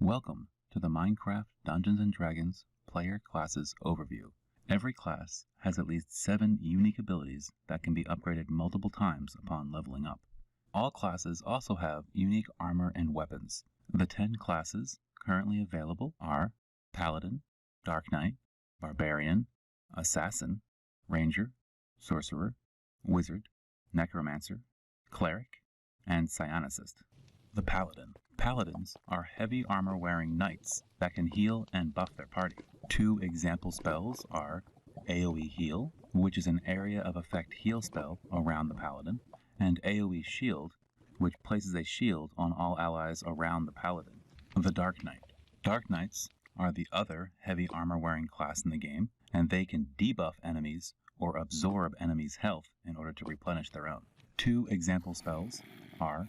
Welcome to the Minecraft Dungeons & Dragons Player Classes Overview. Every class has at least 7 unique abilities that can be upgraded multiple times upon leveling up. All classes also have unique armor and weapons. The 10 classes currently available are Paladin, Dark Knight, Barbarian, Assassin, Ranger, Sorcerer, Wizard, Necromancer, Cleric, and Psionicist. The Paladin. Paladins are heavy armor-wearing knights that can heal and buff their party. 2 example spells are AoE Heal, which is an area of effect heal spell around the Paladin, and AoE Shield, which places a shield on all allies around the Paladin. The Dark Knight. Dark Knights are the other heavy armor-wearing class in the game, and they can debuff enemies or absorb enemies' health in order to replenish their own. 2 example spells are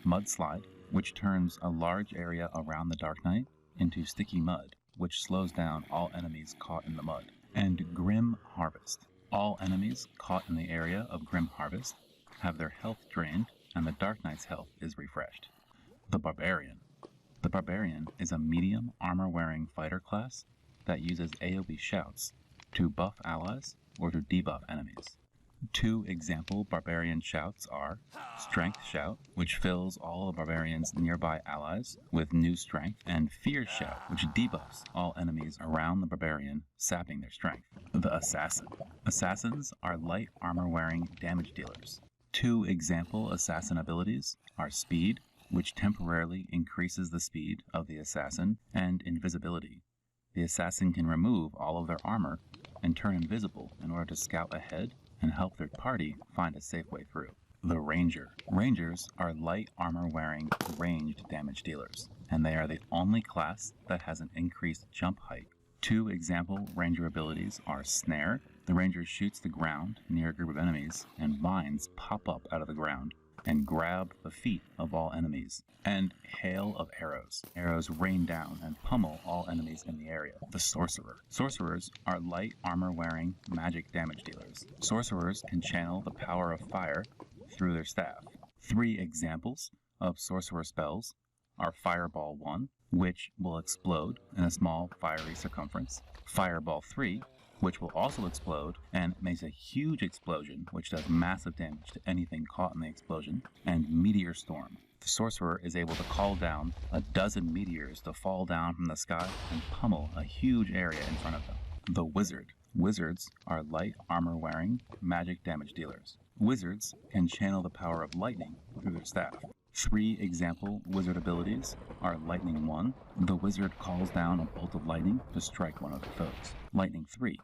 Mudslide, which turns a large area around the Dark Knight into sticky mud, which slows down all enemies caught in the mud, and Grim Harvest. All enemies caught in the area of Grim Harvest have their health drained, and the Dark Knight's health is refreshed. The Barbarian. The Barbarian is a medium armor-wearing fighter class that uses AoE shouts to buff allies or to debuff enemies. 2 example Barbarian shouts are Strength Shout, which fills all the Barbarian's nearby allies with new strength, and Fear Shout, which debuffs all enemies around the Barbarian, sapping their strength. The Assassin. Assassins are light armor-wearing damage dealers. 2 example Assassin abilities are Speed, which temporarily increases the speed of the Assassin, and Invisibility. The Assassin can remove all of their armor and turn invisible in order to scout ahead and help their party find a safe way through. The Ranger. Rangers are light armor-wearing ranged damage dealers, and they are the only class that has an increased jump height. 2 example Ranger abilities are Snare. The Ranger shoots the ground near a group of enemies, and vines pop up out of the ground and grab the feet of all enemies, and Hail of Arrows. Arrows rain down and pummel all enemies in the area. The Sorcerer. Sorcerers are light armor-wearing magic damage dealers. Sorcerers can channel the power of fire through their staff. 3 examples of Sorcerer spells are Fireball 1, which will explode in a small fiery circumference. Fireball 3, which will also explode and makes a huge explosion, which does massive damage to anything caught in the explosion, and Meteor Storm. The Sorcerer is able to call down a dozen meteors to fall down from the sky and pummel a huge area in front of them. The Wizard. Wizards are light armor-wearing magic damage dealers. Wizards can channel the power of lightning through their staff. 3 example wizard abilities are Lightning 1. The wizard calls down a bolt of lightning to strike one of their foes. Lightning 3.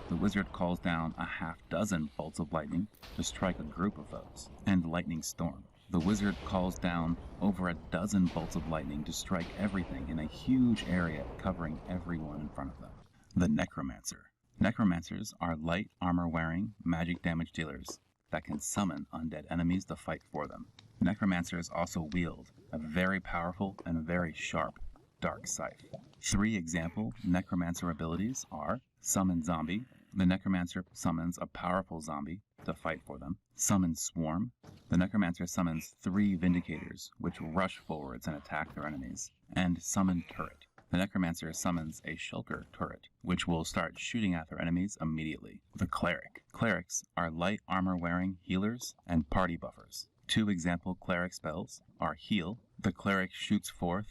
The wizard calls down a half-dozen bolts of lightning to strike a group of foes. And Lightning Storm. The wizard calls down over a dozen bolts of lightning to strike everything in a huge area covering everyone in front of them. The Necromancer. Necromancers are light armor-wearing magic damage dealers that can summon undead enemies to fight for them. Necromancers also wield a very powerful and very sharp dark scythe. 3 example Necromancer abilities are Summon Zombie. The Necromancer summons a powerful zombie to fight for them. Summon Swarm. The Necromancer summons 3 Vindicators, which rush forwards and attack their enemies. And Summon Turret. The Necromancer summons a Shulker turret, which will start shooting at their enemies immediately. The Cleric. Clerics are light armor-wearing healers and party buffers. 2 example Cleric spells are Heal. The Cleric shoots forth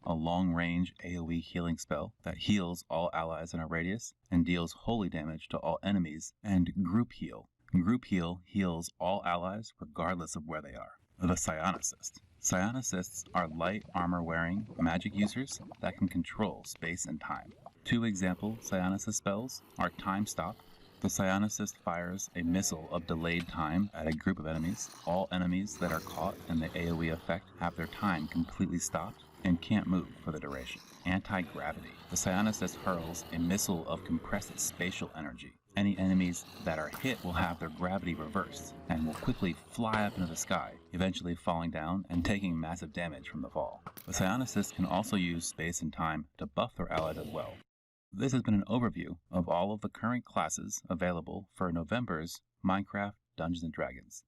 a long-range AoE healing spell that heals all allies in a radius and deals holy damage to all enemies, and Group Heal. Group Heal heals all allies regardless of where they are. The Psionicist. Psionicists are light armor-wearing magic users that can control space and time. 2 example Psionicist spells are Time Stop. The Psionicist fires a missile of delayed time at a group of enemies. All enemies that are caught in the AoE effect have their time completely stopped and can't move for the duration. Anti-Gravity. The Psionicist hurls a missile of compressed spatial energy. Any enemies that are hit will have their gravity reversed and will quickly fly up into the sky, eventually falling down and taking massive damage from the fall. The Psionicist can also use space and time to buff their allies as well. This has been an overview of all of the current classes available for November's Minecraft Dungeons & Dragons.